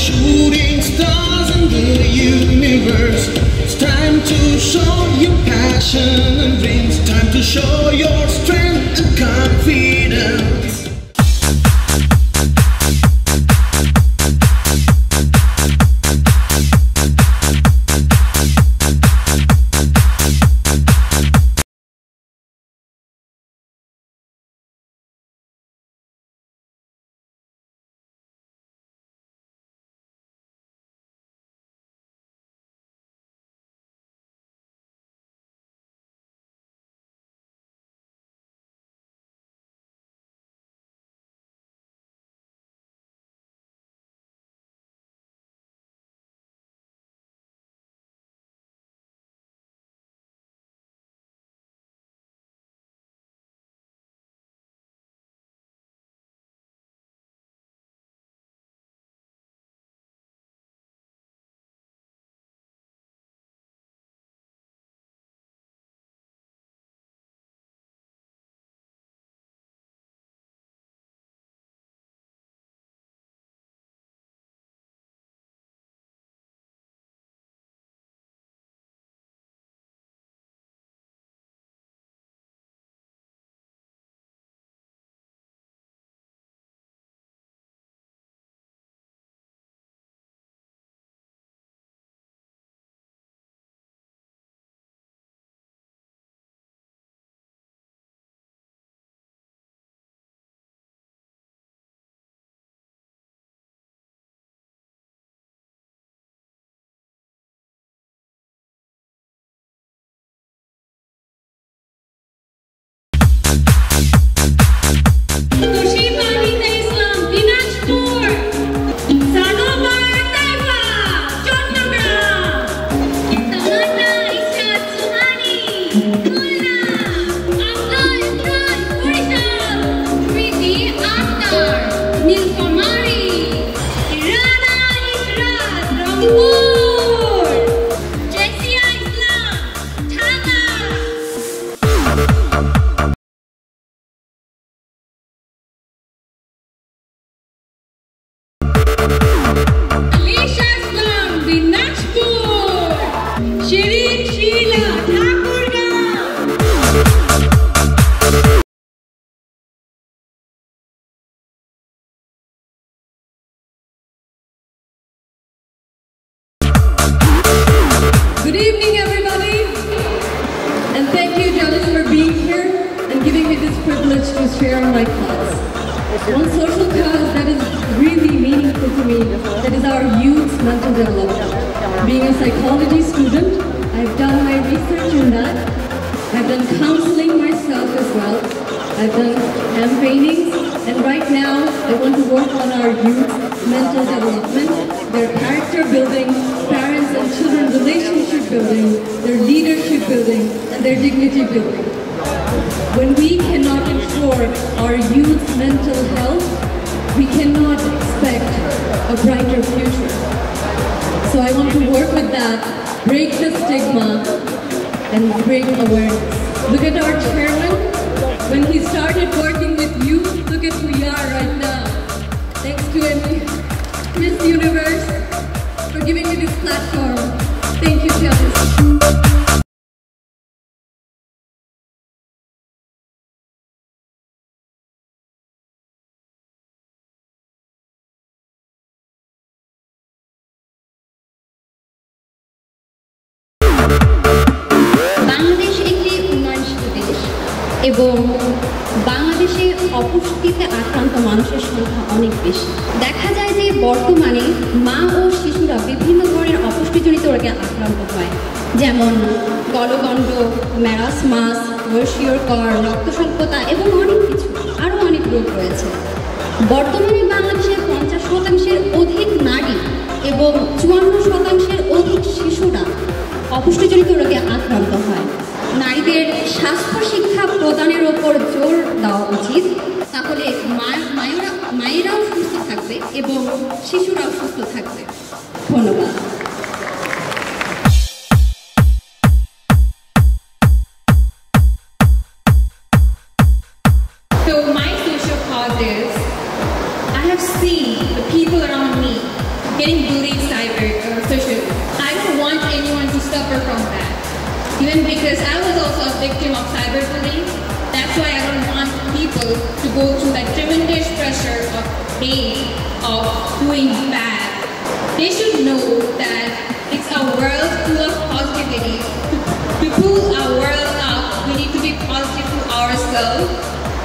shooting stars in the universe. It's time to show your passion and dreams. Time to show your strength and confidence. Good evening, everybody, and thank you, Janice, for being here and giving me this privilege to share my cause. One social cause that is really meaningful to me, that is our youth's mental development. Being a psychology student, I've done my research in that. I've done counseling myself as well. I've done campaigning, and right now I want to work on our youth's mental development, their character building, parents and children relationship building, their leadership building, and their dignity building. When we cannot ensure our youth's mental health, we cannot expect a brighter future. So I want to work with that, break the stigma, and bring awareness. Look at our chairman. When he started working with youth, look at who we are right now. Thanks to Miss Universe for giving me this platform. Thank you, Janice. এবং বাংলাদেশে অপুষ্টিতে আক্রান্ত মানুষের সংখ্যা অনেক বেশি। দেখা যায় যে বর্তমানে মা ও শিশুরা বিভিন্ন ধরনের অপুষ্টিজনিত রোগে আক্রান্ত হয়, যেমন গলগণ্ড, ম্যারাসমাস, ওয়েশিওরকর, রক্তস্বল্পতা এবং অনেক কিছু আরও অনেক রোগ রয়েছে। বর্তমানে বাংলাদেশের 50% অধিক নারী এবং 54% অধিক শিশুরা অপুষ্টিজনিত রোগে আক্রান্ত হয়। নারীদের স্বাস্থ্য শিক্ষা প্রদানের ওপর জোর দেওয়া উচিত, তাহলে মায়েরাও সুস্থ থাকবে এবং শিশুরাও সুস্থ থাকবে। ধন্যবাদ। So my social cause is I have seen the people around me getting because I was also a victim of cyberbullying. That's why I don't want people to go through that tremendous pressure of hate, of doing bad. They should know that it's a world full of positivity. To pull our world up, we need to be positive to ourselves.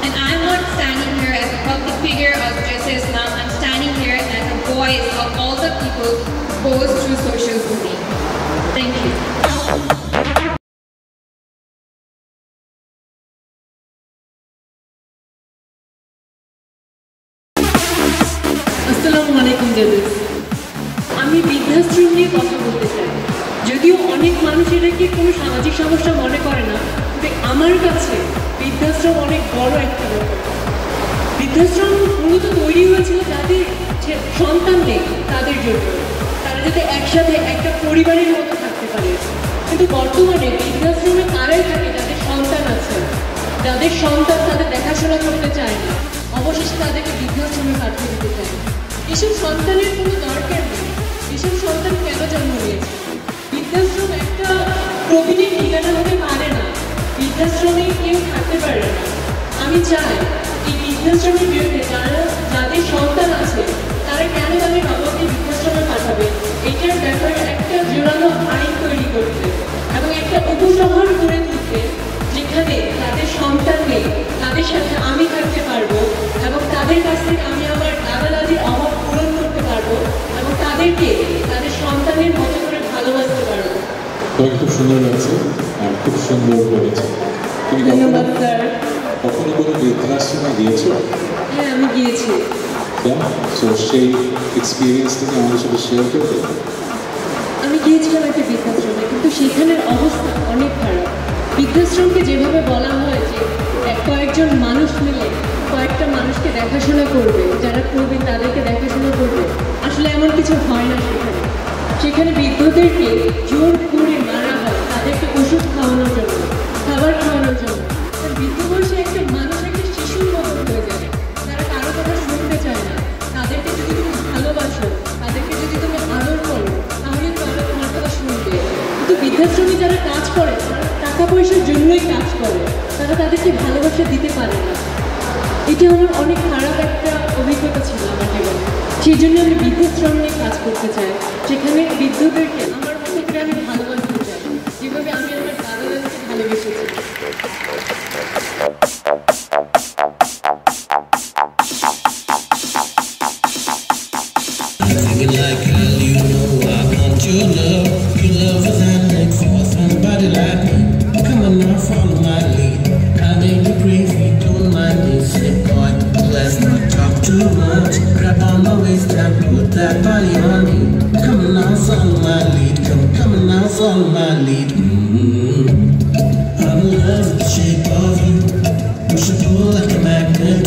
And I'm not standing here as a public figure or just as now. I'm standing here as a voice of all the people who goes through social bullying. Thank you. আসসালামু আলাইকুম জাদুস। আমি বৃদ্ধাশ্রম নিয়ে কথা বলতে চাই। যদিও অনেক মানুষ এটাকে কোনো সামাজিক সমস্যা মনে করে না, তবে আমার কাছে বৃদ্ধাশ্রম অনেক বড় একটা ব্যাপার। বৃদ্ধাশ্রম মূলত তৈরি হয়েছিল যাদের সন্তান নেই তাদের জন্য, তারা যাতে একসাথে একটা পরিবারের মতো থাকতে পারে। কিন্তু বর্তমানে বৃদ্ধাশ্রমে তারাই থাকে যাদের সন্তান আছে, যাদের সন্তান তাদের দেখাশোনা করতে চায় না, অবশেষে তাদেরকে বৃদ্ধাশ্রমে পাঠিয়ে দিতে চায়। এসব সন্তানের কোনো দরকার নেই। এসব সন্তান কেন জন্ম নিয়েছে? বৃদ্ধাশ্রম একটা প্রকৃতির ঠিকানা হতে পারে না, বৃদ্ধাশ্রমে কেউ থাকতে পারে না। আমি চাই এই বৃদ্ধাশ্রমের বিরুদ্ধে যাদের সন্তান আছে তারা কেন তাদের বাবাকে বৃদ্ধাশ্রমে পাঠাবে, এটার ব্যাপারে একটা জোরালো আইন তৈরি করতে এবং একটা উপশহর করে তুলতে, যেখানে তাদের সন্তান নেই তাদের সাথে আমি থাকতে পারবো এবং তাদের কাছ থেকে আমি আমার দাদা দাদির অভাব পূরণ করতে পারবো এবং তাদেরকে তাদের সন্তানের মতো করে ভালোবাসতে পারবো। তোমাকে খুব সুন্দর লাগছে আর খুব সুন্দর বলেছে। তুমি ধন্যবাদ স্যার। কখনো কোনো বৃদ্ধাশ্রমে গিয়েছো? হ্যাঁ, আমি গিয়েছি। তো সেই এক্সপিরিয়েন্স থেকে আমাদের সাথে শেয়ার করতে? আমি গিয়েছিলাম একটা বৃদ্ধাশ্রমে, কিন্তু সেখানের অবস্থা অনেক খারাপ। বৃদ্ধাশ্রমকে যেভাবে বলা হয় যে কয়েকজন মানুষ মিলে কয়েকটা মানুষকে দেখাশোনা করবে, যারা প্রবীণ তাদেরকে দেখাশোনা করবে, আসলে এমন কিছু হয় না সেখানে। সেখানে বৃদ্ধদেরকে জোর করে মারা হয় তাদেরকে ওষুধ খাওয়ানোর জন্য, খাবার খাওয়ানোর জন্য। বৃদ্ধ বয়সে একটা মানুষ একটা শিশুর মতো হয়ে যায়, তারা কারো কথা শুনতে চায় না। তাদেরকে যদি তুমি ভালোবাসো, তাদেরকে যদি তুমি আদর করো, তাহলে তারা তোমার কথা শুনবে। কিন্তু বৃদ্ধাশ্রমে যারা কাজ করে তারা টাকা পয়সার জন্যই কাজ করে, তারা তাদেরকে ভালোবাসা দিতে পারে না। এটা আমার অনেক খারাপ একটা অভিজ্ঞতা ছিল আমার জীবনে। সেই জন্য আমি বৃদ্ধাশ্রম নিয়ে কাজ করতে চাই, যেখানে বৃদ্ধদেরকে আমার মতো করে আমি ভালোবাসতে চাই, যেভাবে আমি আমার দাদা দাদিকে ভালোবেসেছি। Like girl, you know I want your love. Your love is handmade for somebody like me. Come on now, follow my lead. I make you crazy, don't mind me. Say, boy, let's not talk too much. Grab on my waist and put that body on me. Come on now, follow my lead. Come on now, follow my lead. I'm in love with the shape of you. Push and pull like a magnet.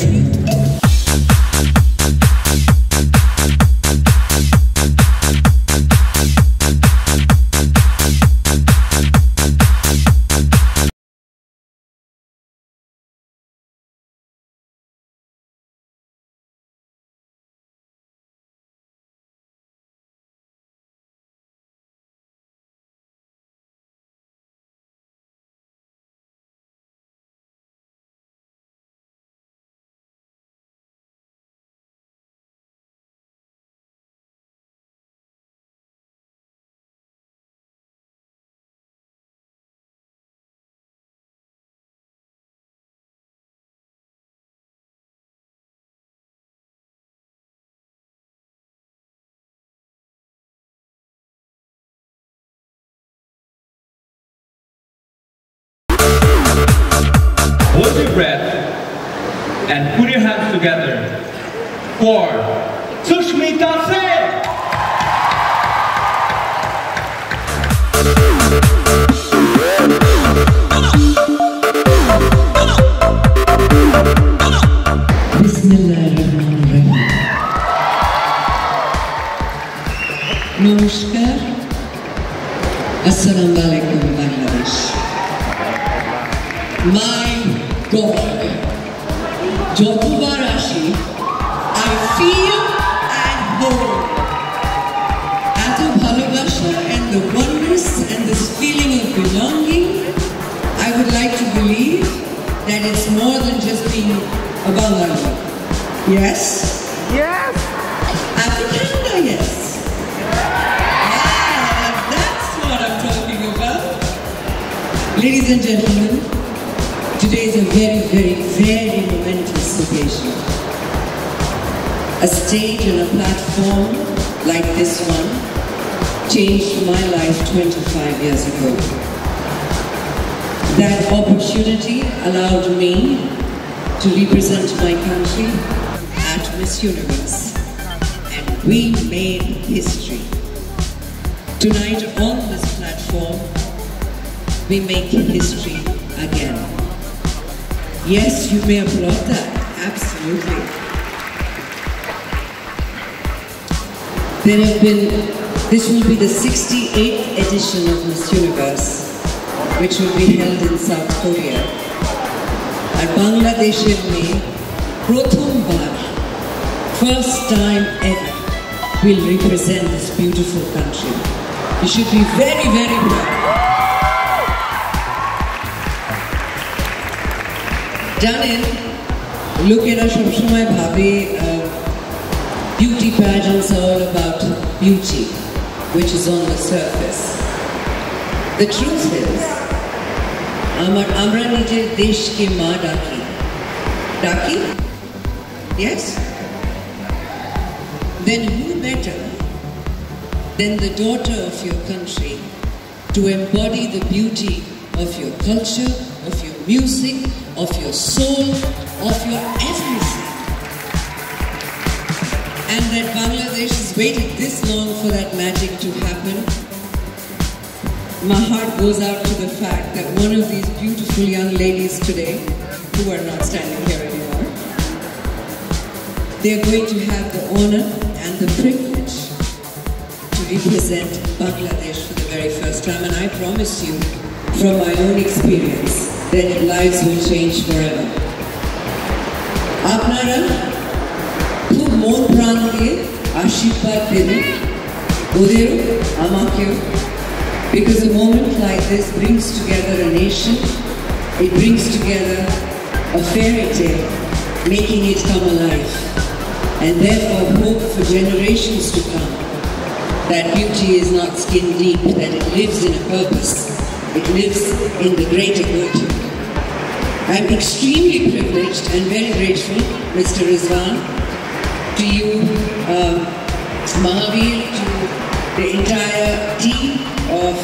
Hold your breath and put your hands together for Sushmita Sen. Bismillahirrahmanirrahim. Namaskar. Assalamu alaikum Bangladesh. My God, যতবার আসি I feel at home. এত ভালোবাসা and the oneness and this feeling of belonging that it's more than just being a Bengali. Yes? Yes! Afrikaner, yes. That's what I'm talking about. Ladies and gentlemen, today is a very, very, very momentous occasion. A stage and a platform like this one changed my life 25 years ago. That opportunity allowed me to represent my country at Miss Universe, and we made history. Tonight on this platform, we make history again. Yes, you may applaud that, absolutely. This will be the 68th edition of Miss Universe, which will be held in South Korea. And Bangladesher mein prothombar, first time ever, will represent this beautiful country. You should be very, very proud. জানেন, লোকেরা সবসময় ভাবে beauty pageants are all about beauty, which is on the surface. The truth is, আমরা নিজের দেশকে মা ডাকি। ডাকি? Yes? Then who better than the daughter of your country to embody the beauty of your culture, of your music, of your soul, of your everything? And that Bangladesh has waited this long for that magic to happen. My heart goes out to the fact that one of these beautiful young ladies today, who are not standing here anymore, they are going to have the honor and the privilege to represent Bangladesh for the very first time. And I promise you, from my own experience, that lives will change forever. Apnara খুব মন প্রাণ দিয়ে আশীর্বাদ দেবেন ওদেরও আমাকেও, because a moment like this brings together a nation, it brings together a fairy tale, making it come alive, and therefore hope for generations to come. That beauty is not skin deep, that it lives in a purpose, it lives in the greater good. I'm extremely privileged and very grateful, Mr. Rizwan, to you, Mahavir, to the entire team of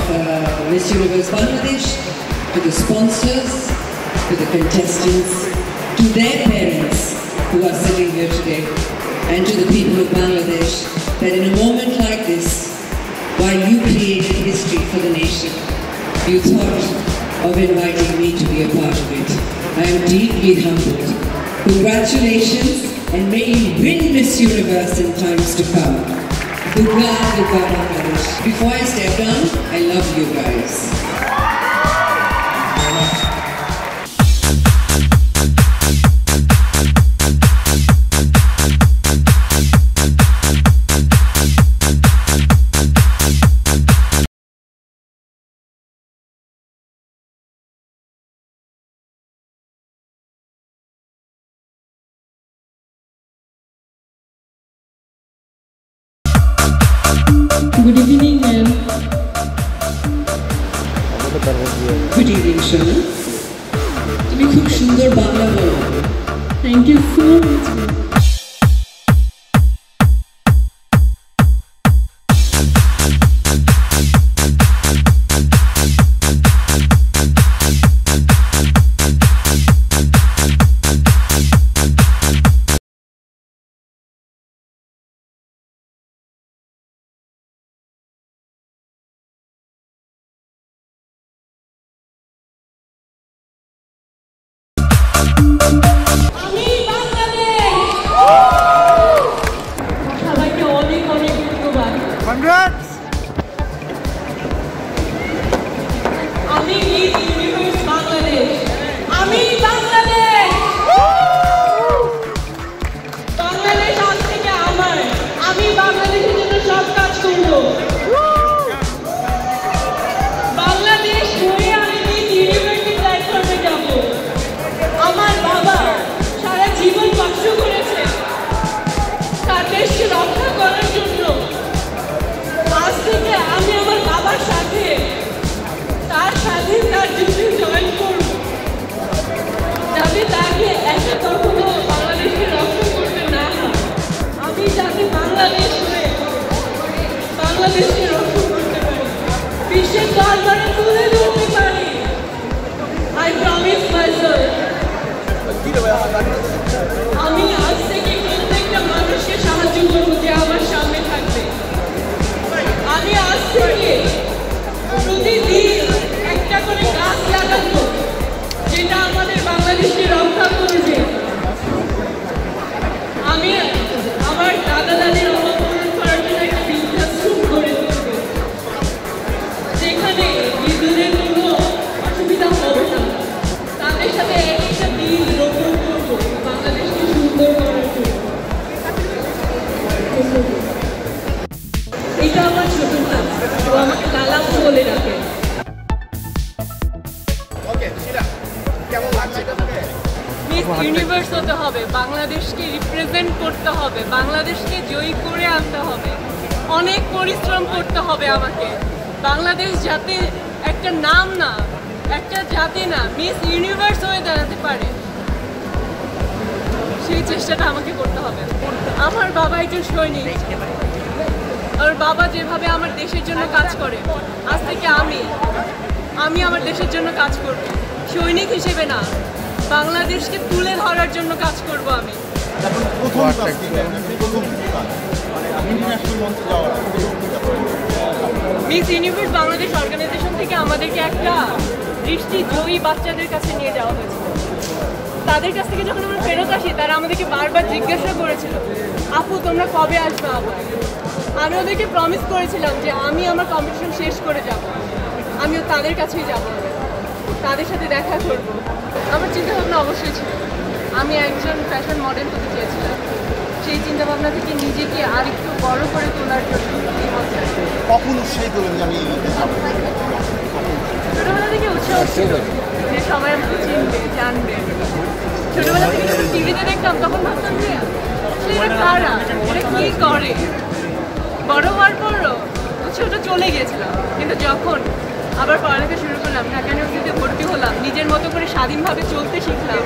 Miss Universe Bangladesh, to the sponsors, to the contestants, to their parents who are sitting here today, and to the people of Bangladesh, that in a moment like this, while you created history for the nation, you thought of inviting me to be a part of it. I am deeply humbled. Congratulations, and may you win Miss Universe in times to come. Durga, Durga Bangladesh. Before I step down, I love you guys. Good evening, ma'am. Good evening, Shona. তুমি খুব সুন্দর বাংলা বলো। Thank you so much, ma'am. Congrats! আমি miss universe Bangladesh, আমি বাংলাদেশ, বাংলাদেশ আজ থেকে আমার, আমি বাংলাদেশের জন্য সব কাজ করব। বাংলাদেশ হয়ে আমি মিস ইউনিভার্সিটি প্ল্যাটফর্মে যাব। আমি আজ থেকে প্রত্যেকটা মানুষকে সাহায্য করবো যে আমার সামনে থাকবে। আমি আজ থেকে প্রতিদিন একটা করে গাছ লাগাবো, যেটা আমাদের বাংলাদেশকে রক্ষা করবে। আমি আমার দাদা দাদির অভাব পূরণ করার জন্য একটা বৃদ্ধাশ্রম গড়ে তুলব, যেখানে বৃদ্ধদের কোনো অসুবিধা হবে না। তাদের সাথে একটা দিন রোপণ করবো বাংলাদেশকে সুন্দর করার জন্য। এটা আমার ছোট নাম, তো আমাকে লালাম বলে রাখে। মিস ইউনিভার্স হতে হবে, বাংলাদেশকে রিপ্রেজেন্ট করতে হবে, বাংলাদেশকে জয়ী করে আনতে হবে, অনেক পরিশ্রম করতে হবে আমাকে। বাংলাদেশ যাতে একটা নাম না, একটা জাতি না, মিস ইউনিভার্স হয়ে দাঁড়াতে পারে, সেই চেষ্টাটা আমাকে করতে হবে। আমার বাবা একজন সৈনিক, আর বাবা যেভাবে আমার দেশের জন্য কাজ করে, আজ থেকে আমি আমার দেশের জন্য কাজ করব, সৈনিক হিসেবে না, বাংলাদেশকে তুলে ধরার জন্য কাজ করব আমি। মিস ইউনিভার্স বাংলাদেশ অর্গানাইজেশন থেকে আমাদেরকে একটা দৃষ্টিজয়ী বাচ্চাদের কাছে নিয়ে যাওয়া হয়েছিল। তাদের কাছ থেকে যখন আমরা ফেরত আসি, তারা আমাদেরকে বারবার জিজ্ঞাসা করেছিল, আপু তোমরা কবে আসবে আবার? আমি ওদেরকে প্রমিস করেছিলাম যে আমি আমার কম্পিটিশন শেষ করে যাব, আমিও তাদের কাছেই যাব, তাদের সাথে দেখা করব। আমার চিন্তাভাবনা অবশ্যই ছিল, আমি একজন ফ্যাশন মডেল হতে চেয়েছিলাম। সেই চিন্তাভাবনা থেকে নিজেকে আর একটু বড় করে তোলার জন্য কখন উৎসাহী তোলেন যে আমি ছোটবেলা থেকে উৎসাহ ছিল যে সবাই আমাকে চিনবে, জানবে। ছোটবেলা থেকে যখন টিভিতে দেখতাম তখন ভাবতাম যে এটা কারা, এটা কি করে। বড় হওয়ার পরও উৎসাহটা চলে গিয়েছিলাম, কিন্তু যখন আবার পড়ালেখা শুরু করলাম, ঢাকা ইউনিভার্সিটিতে ভর্তি হলাম, নিজের মতো করে স্বাধীনভাবে চলতে শিখলাম,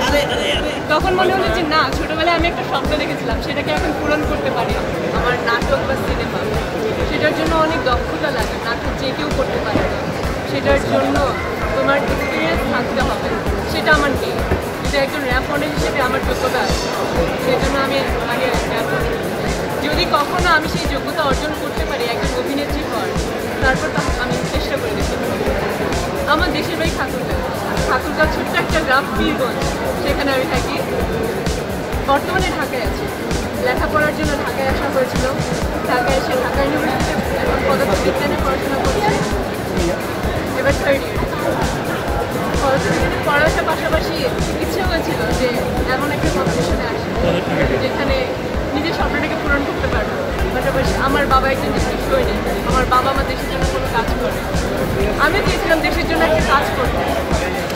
তখন মনে হলো যে না, ছোটবেলায় আমি একটা স্বপ্ন দেখেছিলাম, সেটাকে এখন পূরণ করতে পারি। আমার নাটক বা সিনেমা, সেটার জন্য অনেক দক্ষতা লাগে, নাটক যে কেউ করতে পারে না, সেটার জন্য তোমার এক্সপিরিয়েন্স থাকতে হবে, সেটা আমার নেই। কিন্তু একজন র্যাপ মডেল হিসেবে আমার যোগ্যতা আছে, সেই জন্য আমি আগে র্যাপ মডেল। যদি কখনো আমি সেই যোগ্যতা অর্জন করতে পারি একজন অভিনেত্রী হওয়ার, তারপর আমি চেষ্টা করে দেখতে পারি। আমার দেশের বাড়ি ঠাকুরগাঁও ছোট্ট একটা গ্রাম পীরগঞ্জ, সেখানে আমি থাকি। বর্তমানে ঢাকায় আছি, লেখাপড়ার জন্য ঢাকায় আসা হয়েছিল। ঢাকায় এসে ঢাকা ইউনিভার্সিটিতে এখন পদার্থবিজ্ঞানে পড়াশোনা করছি, এবার 3rd ইয়ার। পদার্থবিজ্ঞানে পড়াশোনার পাশাপাশি ইচ্ছে হয়েছিল যে এমন একটা কম্পিটিশনে আসি যেখানে নিজের স্বপ্নটাকে পূরণ করতে পারবো। পাশাপাশি আমার বাবা একজন দেশের সৈনিক, আমার বাবা আমার দেশের জন্য কোনো কাজ করে, আমিও চেয়েছিলাম দেশের জন্য একটা কাজ করতে।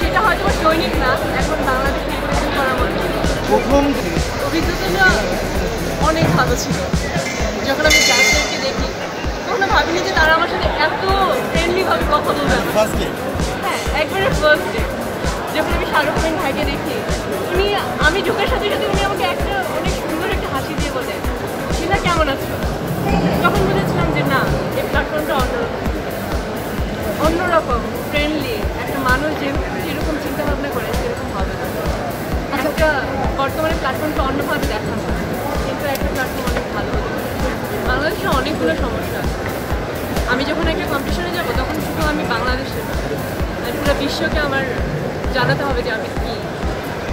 সেটা হয়তো সৈনিক না, এখন বাংলাদেশ রিপ্রেজেন্ট করা মনে প্রথম অভিজ্ঞতাটা অনেক ভালো ছিল। যখন আমি জাজদেরকে দেখি, তখন ভাবিনি যে তারা আমার সাথে এত ফ্রেন্ডলিভাবে কথা বলবে। হ্যাঁ, একবারে ফার্স্ট ডে যখন আমি শাহরুখ খান ভাইকে দেখি, আমি ঢোকার সাথে সাথে উনি আমাকে একটা অনেক সুন্দর একটা হাসি দিয়ে বলে, শিলা কেমন আছো? তখন বুঝেছিলাম যে না, এই প্ল্যাটফর্মটা অন্যরকম ফ্রেন্ডলি। একটা মানুষ যেরকম চিন্তাভাবনা করে সেরকম হবে না। একটা বর্তমানে প্ল্যাটফর্মটা অন্যভাবে দেখা হয়, কিন্তু একটা প্ল্যাটফর্ম অনেক ভালো হতে পারে। বাংলাদেশে অনেকগুলো সমস্যা আছে। আমি যখন একটা কম্পিটিশনে যাব, তখন শুধু আমি বাংলাদেশের আর পুরো বিশ্বকে আমার জানাতে হবে যে আমি কী।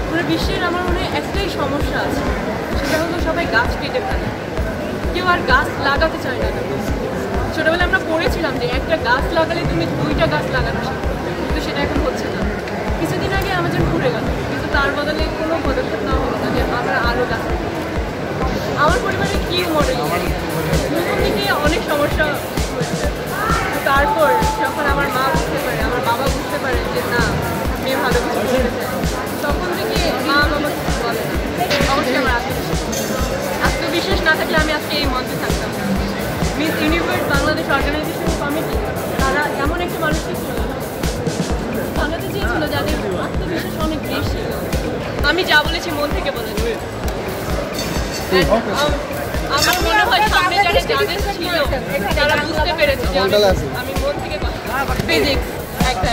পুরো বিশ্বের আমার মনে হয় একটাই সমস্যা আছে, সেটা হলো সবাই গাছ কেটে ফেলে, কেউ আর গাছ লাগাতে চায় না। ছোটোবেলায় আমরা পড়েছিলাম যে একটা গাছ লাগালে তুমি 2টা গাছ লাগানো শিখবে, কিন্তু সেটা এখন হচ্ছে না। কিছুদিন আগে আমাজন ঘুরে গেল, কিন্তু তার বদলে কোনো পদক্ষেপ নেওয়া হলো না যে আমরা আরও গাছ। আমার পরিবারে কী মডেল, প্রথম দিকে অনেক সমস্যা হয়েছে। তারপর যখন আমার মা বুঝতে পারে, আমার বাবা বুঝতে পারে যে না, মেয়ে ভালো কিছু করতে চায়, তখন থেকে মা বাবা কিছু বলে না। অবশ্যই আমার আত্মবিশ্বাস না থাকলে আমি আজকে এই মঞ্চে থাকতাম না। Miss universe Bangladesh organization committee তারা এমন একটা মানুষকে বানাতে চেয়েছিল যাদের আত্মবিশ্বাস অনেক বেশি। আমি যা বলেছি মন থেকে বলেছি। আমার মনে হয় সামনে যারা জাজেস ছিল তারা বুঝতে পেরেছে যে আমি মন থেকে ফিজিক্স একটা